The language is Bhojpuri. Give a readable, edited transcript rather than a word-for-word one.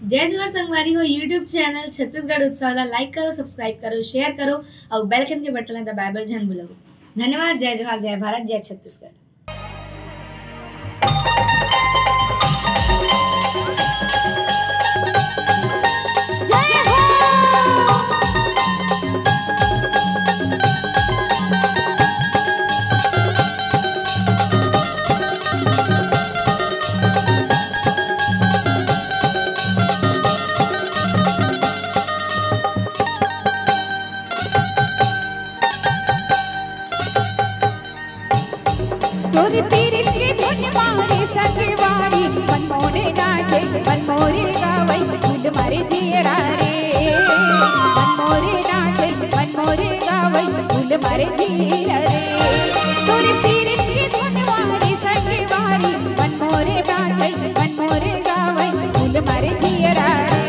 जय जोहार संगवारी हो यूट्यूब चैनल छत्तीसगढ़ उत्सव ला लाइक करो, सब्सक्राइब करो, शेयर करो और बेल आइकन के बटन ला दबाए बर झन भूलो। धन्यवाद। जय जोहार, जय भारत, जय छत्तीसगढ़। तोरी पीरी के धुन मारे सजवारी मन मोरे नाचे मन मोरे गावई फूल मारे जियरा रे मन मोरे नाचे मन मोरे गावई फूल मारे जियरा रे तोरी पीरी के धुन मारे सजवारी मन मोरे नाचे मन मोरे गावई फूल मारे जियरा रे।